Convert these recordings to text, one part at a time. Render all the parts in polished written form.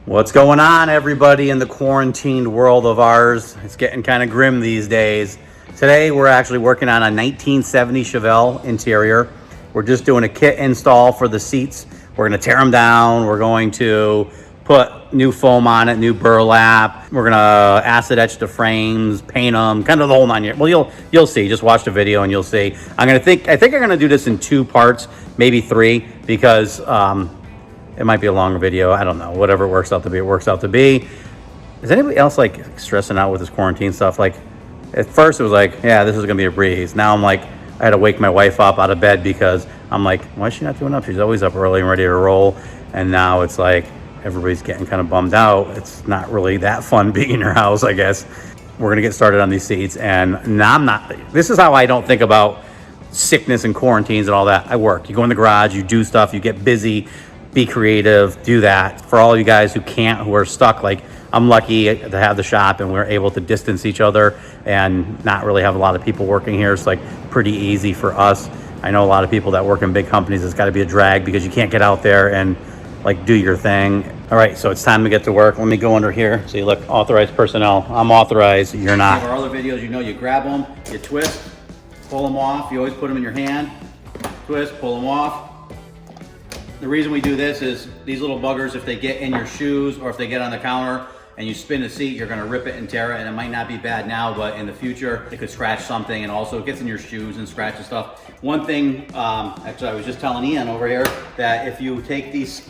What's going on, everybody, in the quarantined world of ours? It's getting kind of grim these days. Today, we're actually working on a 1970 Chevelle interior. We're just doing a kit install for the seats. We're going to tear them down. We're going to put new foam on it, new burlap. We're going to acid etch the frames, paint them, kind of the whole 9 yards. Well, you'll see. Just watch the video and you'll see. I think I'm going to do this in 2 parts, maybe 3, because it might be a longer video. I don't know. Whatever it works out to be, it works out to be. Is anybody else like stressing out with this quarantine stuff? Like, at first it was like, yeah, this is gonna be a breeze. Now I'm like, I had to wake my wife up out of bed because I'm like, why is she not doing up? She's always up early and ready to roll. And now it's like, everybody's getting kind of bummed out. It's not really that fun being in your house, I guess. We're gonna get started on these seats. And now this is how I don't think about sickness and quarantines and all that. I work. You go in the garage, you do stuff, you get busy. Be creative, do that. For all you guys who can't, who are stuck, like I'm lucky to have the shop and we're able to distance each other and not really have a lot of people working here. It's like pretty easy for us. I know a lot of people that work in big companies, it's gotta be a drag because you can't get out there and like do your thing. All right, so it's time to get to work. Let me go under here. So you look, authorized personnel. I'm authorized, you're not. Our other videos, you know, you grab them, you twist, pull them off. You always put them in your hand, twist, pull them off. The reason we do this is these little buggers, if they get in your shoes or if they get on the counter and you spin the seat, you're gonna rip it and tear it, and it might not be bad now, but in the future, it could scratch something, and also it gets in your shoes and scratches stuff. One thing, actually I was just telling Ian over here, that if you take these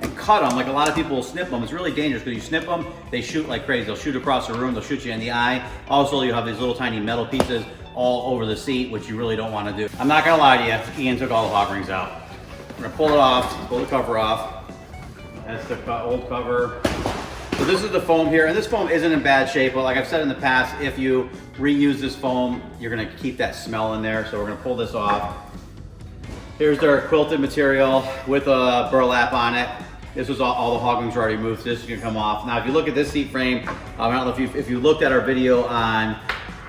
and cut them, like a lot of people will snip them, it's really dangerous because you snip them, they shoot like crazy. They'll shoot across the room, they'll shoot you in the eye. Also, you have these little tiny metal pieces all over the seat, which you really don't wanna do. I'm not gonna lie to you, Ian took all the hog rings out. We're gonna pull it off, pull the cover off. That's the old cover. So this is the foam here, and this foam isn't in bad shape, but like I've said in the past, if you reuse this foam, you're gonna keep that smell in there, so we're gonna pull this off. Here's their quilted material with a burlap on it. This was all the hog rings are already moved, so this is gonna come off. Now, if you look at this seat frame, I don't know if you looked at our video on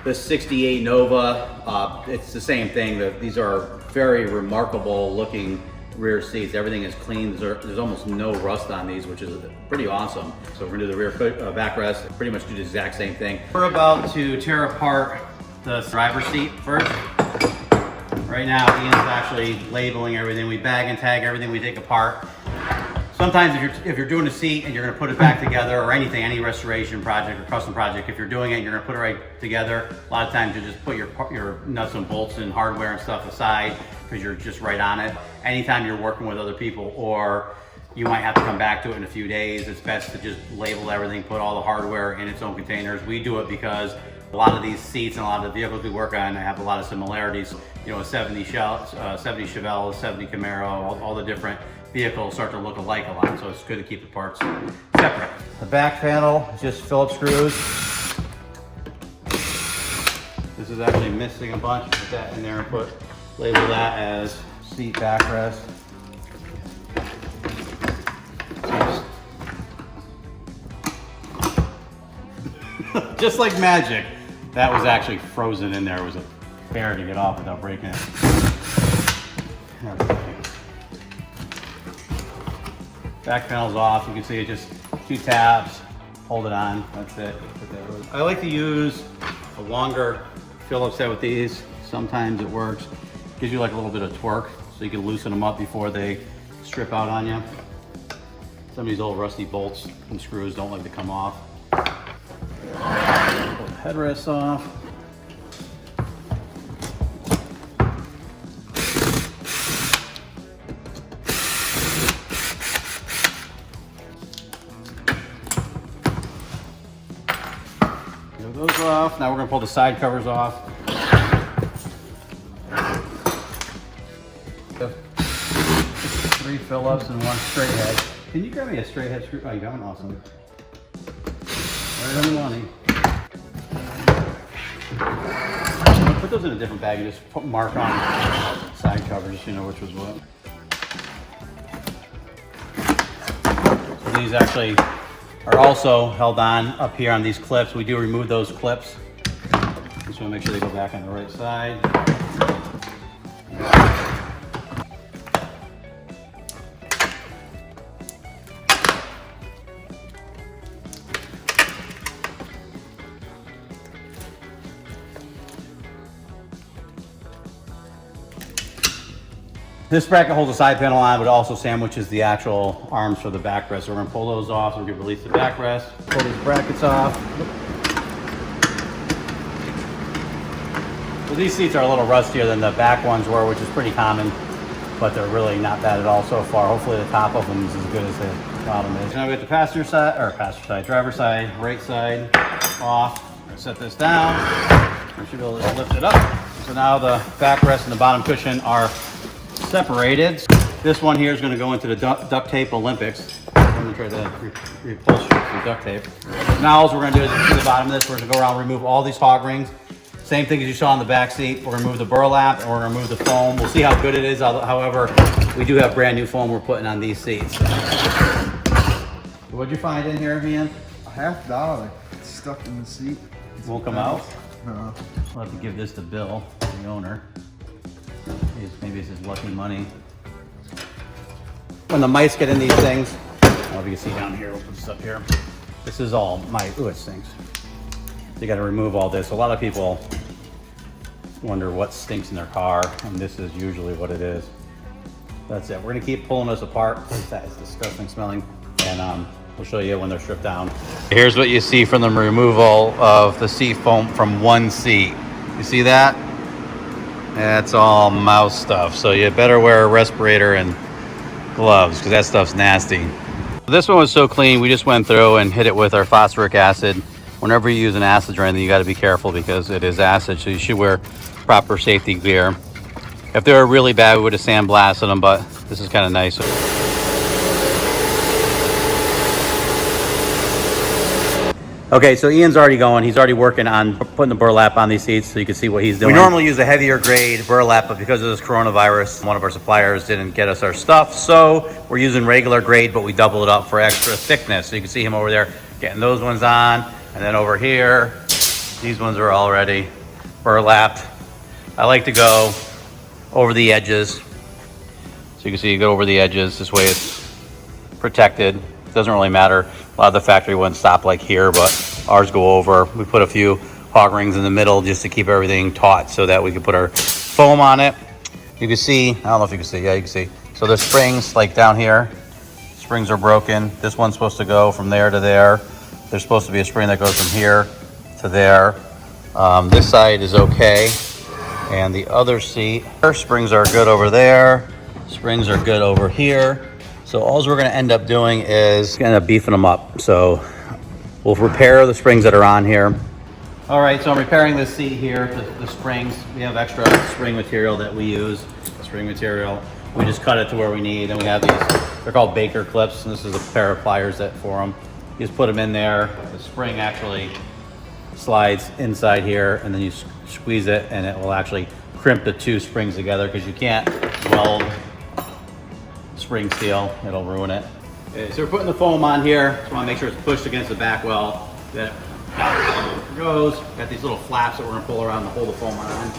the 68 Nova, it's the same thing. These are very remarkable looking rear seats. Everything is clean. There's almost no rust on these, which is pretty awesome. So we're gonna do the rear backrest, pretty much do the exact same thing. We're about to tear apart the driver's seat first. Right now, Ian's actually labeling everything. We bag and tag everything we take apart. Sometimes if you're doing a seat and you're gonna put it back together, or anything, any restoration project or custom project, if you're doing it, you're gonna put it right together. A lot of times you just put your nuts and bolts and hardware and stuff aside because you're just right on it. Anytime you're working with other people, or you might have to come back to it in a few days, it's best to just label everything, put all the hardware in its own containers. We do it because a lot of these seats and a lot of the vehicles we work on have a lot of similarities. You know, a 70 Chevelle, 70 Camaro, all the different vehicles start to look alike a lot, so it's good to keep the parts separate. The back panel is just Phillips screws. This is actually missing a bunch. Put that in there and label that as seat backrest. Just like magic, that was actually frozen in there. It was a fair to get off without breaking it. Okay. Back panel's off. You can see it just 2 tabs. Hold it on. That's it. I like to use a longer Phillips head with these. Sometimes it works. Gives you like a little bit of torque, so you can loosen them up before they strip out on you. Some of these old rusty bolts and screws don't like to come off. Pull the headrests off. Get those off. Now we're going to pull the side covers off. 3 Phillips and 1 straight head. Can you grab me a straight head screw? Oh, you got one? Awesome. Right on the money. Put those in a different bag and just mark on side covers so you know which was what. So these actually are also held on up here on these clips. We do remove those clips. Just want to make sure they go back on the right side. This bracket holds a side panel on, but also sandwiches the actual arms for the backrest. So we're gonna pull those off so we can release the backrest. Pull these brackets off. So these seats are a little rustier than the back ones were, which is pretty common, but they're really not bad at all so far. Hopefully the top of them is as good as the bottom is. Now we got the driver's side, right side off. I'm gonna set this down. We should be able to lift it up. So now the backrest and the bottom cushion are separated. This one here is going to go into the duct tape Olympics. I'm going to try to reupholster it with duct tape. Now all we're going to do is to the bottom of this, we're going to go around and remove all these hog rings. Same thing as you saw on the back seat. We're going to remove the burlap and we're going to remove the foam. We'll see how good it is. However, we do have brand new foam we're putting on these seats. What'd you find in here, Ian? $50. It's stuck in the seat. It won't come out? No. We'll have to give this to Bill, the owner. Maybe it's his lucky money. When the mice get in these things, I don't know if you can see down here, we'll put this up here. This is all mice. Ooh, it stinks. You got to remove all this. A lot of people wonder what stinks in their car, and this is usually what it is. That's it. We're gonna keep pulling this apart. That is disgusting smelling, and we'll show you when they're stripped down. Here's what you see from the removal of the seat foam from one seat. You see that? That's all mouse stuff, so you better wear a respirator and gloves because that stuff's nasty. This one was so clean, we just went through and hit it with our phosphoric acid. Whenever you use an acid or anything, you got to be careful because it is acid, so you should wear proper safety gear. If they were really bad, we would have sandblasted them, but this is kind of nice. Okay, so Ian's already going. He's already working on putting the burlap on these seats so you can see what he's doing. We normally use a heavier grade burlap, but because of this coronavirus, one of our suppliers didn't get us our stuff. So we're using regular grade, but we double it up for extra thickness. So you can see him over there getting those ones on. And then over here, these ones are already burlapped. I like to go over the edges. So you can see you go over the edges. This way it's protected. It doesn't really matter. A lot of the factory ones stop like here, but ours go over. We put a few hog rings in the middle just to keep everything taut so that we can put our foam on it. You can see, I don't know if you can see, yeah, you can see. So there's springs like down here. Springs are broken. This one's supposed to go from there to there. There's supposed to be a spring that goes from here to there. This side is okay. And the other seat, springs are good over there. Springs are good over here. So all we're gonna end up doing is kind of beefing them up. So we'll repair the springs that are on here. All right, so I'm repairing this seat here, the springs. We have extra spring material that we use, spring material. We just cut it to where we need, and we have these, they're called Baker clips, and this is a pair of pliers that for them. You just put them in there. The spring actually slides inside here, and then you squeeze it, and it will actually crimp the two springs together because you can't weld spring steel, it'll ruin it. Okay, so we're putting the foam on here. Just want to make sure it's pushed against the back well. Then it goes. Got these little flaps that we're gonna pull around to hold the foam on.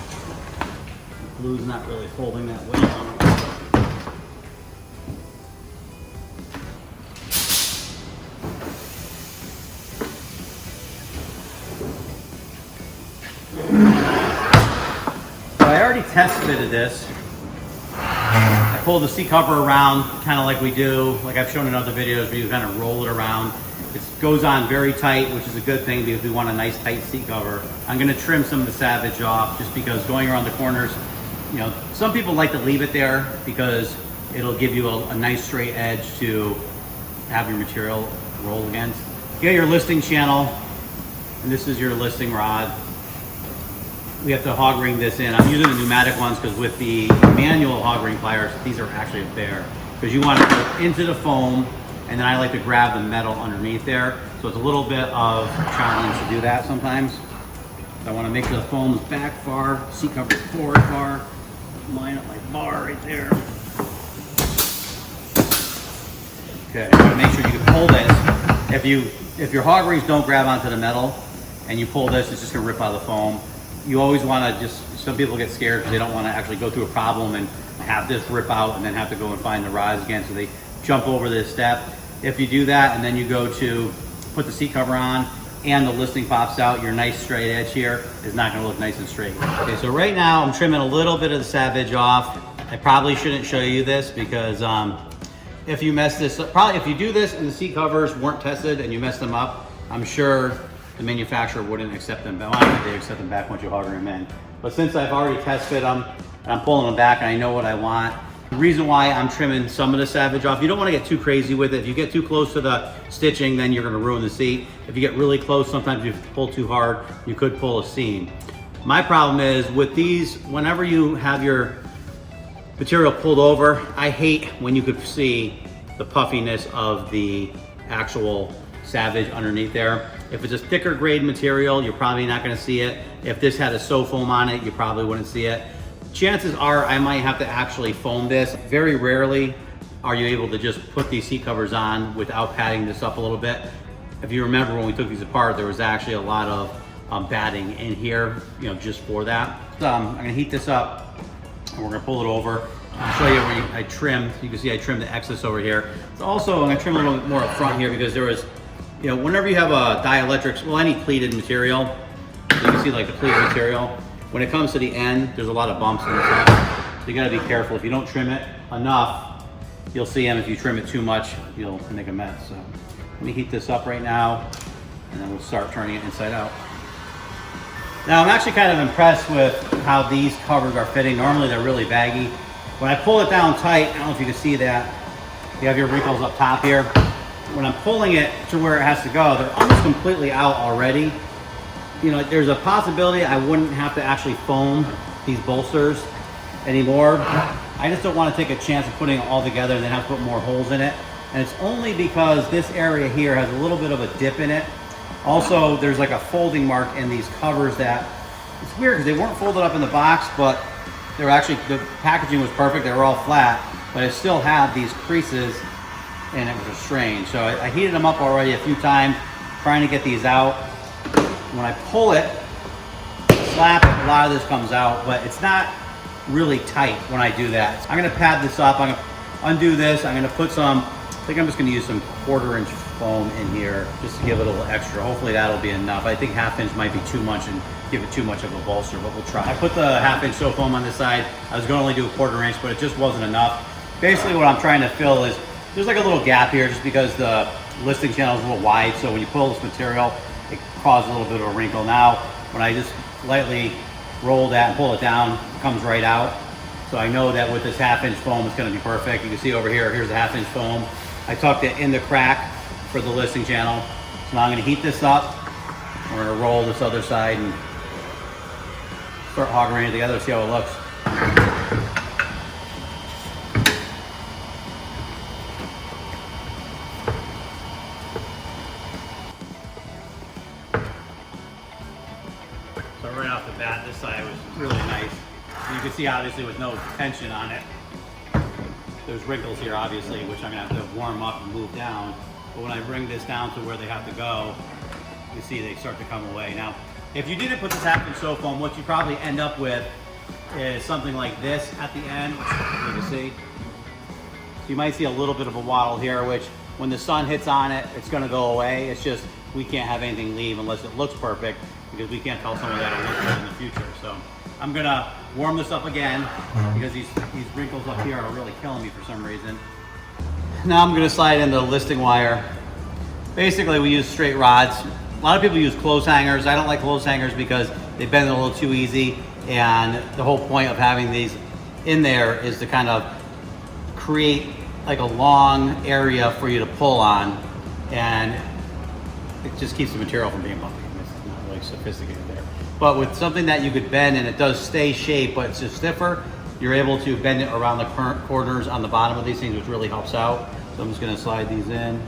The glue's not really holding that well. So I already test fitted this. I pull the seat cover around kind of like we do, like I've shown in other videos where you kind of roll it around. It goes on very tight, which is a good thing because we want a nice tight seat cover. I'm gonna trim some of the Savage off just because going around the corners, you know, some people like to leave it there because it'll give you a nice straight edge to have your material roll against. You got your listing channel, and this is your listing rod. We have to hog ring this in. I'm using the pneumatic ones because with the manual hog ring pliers, these are actually bare. Because you want to go into the foam, and then I like to grab the metal underneath there. So it's a little bit of a challenge to do that sometimes. I want to make sure the foam's back far, seat cover's forward far. Line up my bar right there. Okay, I'm gonna make sure you can pull this. If your hog rings don't grab onto the metal and you pull this, it's just gonna rip out of the foam. You always want to some people get scared because they don't want to actually go through a problem and have this rip out and then have to go and find the rods again, so they jump over this step. If you do that and then you go to put the seat cover on and the listing pops out, your nice straight edge here is not going to look nice and straight. Okay, so right now I'm trimming a little bit of the Savage off. I probably shouldn't show you this because if you mess this up, probably if you do this and the seat covers weren't tested and you mess them up, I'm sure the manufacturer wouldn't accept them. But they accept them back once you hog them in. But since I've already test fit them, and I'm pulling them back and I know what I want, the reason why I'm trimming some of the Savage off, you don't want to get too crazy with it. If you get too close to the stitching, then you're going to ruin the seat. If you get really close, sometimes if you pull too hard, you could pull a seam. My problem is with these, whenever you have your material pulled over, I hate when you could see the puffiness of the actual Savage underneath there. If it's a thicker grade material, you're probably not going to see it. If this had a sew foam on it, you probably wouldn't see it. Chances are I might have to actually foam this. Very rarely are you able to just put these seat covers on without padding this up a little bit. If you remember when we took these apart, there was actually a lot of batting in here, just for that. I'm gonna heat this up and we're gonna pull it over. I'll show you where I trimmed. You can see I trimmed the excess over here. So also I'm gonna trim a little bit more up front here because there was, whenever you have a dielectrics, well, any pleated material, you can see like the pleated material, when it comes to the end, there's a lot of bumps in the side. So you gotta be careful. If you don't trim it enough, you'll see them. If you trim it too much, you'll make a mess. So let me heat this up right now and then we'll start turning it inside out. Now I'm actually kind of impressed with how these covers are fitting. Normally they're really baggy. When I pull it down tight, I don't know if you can see that, you have your wrinkles up top here. When I'm pulling it to where it has to go, they're almost completely out already. There's a possibility I wouldn't have to actually foam these bolsters anymore. I just don't want to take a chance of putting it all together and then have to put more holes in it. And it's only because this area here has a little bit of a dip in it. Also, there's like a folding mark in these covers that, it's weird because they weren't folded up in the box, but they were actually, the packaging was perfect. They were all flat, but it still had these creases and it was strange. So I heated them up already a few times, trying to get these out. When I pull it, slap, a lot of this comes out, but it's not really tight when I do that. I'm gonna pad this up, I'm gonna undo this, I'm gonna put some, I think I'm just gonna use some 1/4 inch foam in here just to give it a little extra. Hopefully that'll be enough. I think 1/2 inch might be too much and give it too much of a bolster, but we'll try. I put the 1/2 inch sew foam on this side. I was gonna only do a 1/4 inch, but it just wasn't enough. Basically what I'm trying to fill is, there's like a little gap here just because the listing channel is a little wide, so when you pull this material, it caused a little bit of a wrinkle. Now, when I just lightly roll that and pull it down, it comes right out. So I know that with this 1/2 inch foam, it's gonna be perfect. You can see over here, here's the 1/2 inch foam. I tucked it in the crack for the listing channel. So now I'm gonna heat this up. We're gonna roll this other side and start hogging it together, see how it looks. So right off the bat, this side was really nice. So you can see obviously with no tension on it, there's wrinkles here obviously, which I'm gonna have to warm up and move down. But when I bring this down to where they have to go, you see they start to come away. Now, if you didn't put this 1/2 inch sew foam, what you probably end up with is something like this at the end, which you can see. So you might see a little bit of a waddle here, which when the sun hits on it, it's gonna go away. It's just, we can't have anything leave unless it looks perfect, because we can't tell someone that'll look good in the future. So I'm gonna warm this up again because these wrinkles up here are really killing me for some reason. Now I'm gonna slide in the listing wire. Basically we use straight rods. A lot of people use clothes hangers. I don't like clothes hangers because they bend a little too easy, and the whole point of having these in there is to kind of create like a long area for you to pull on, and it just keeps the material from being bumpy. It's not really sophisticated there. But with something that you could bend and it does stay shape, but it's just stiffer, you're able to bend it around the corners on the bottom of these things, which really helps out. So I'm just gonna slide these in.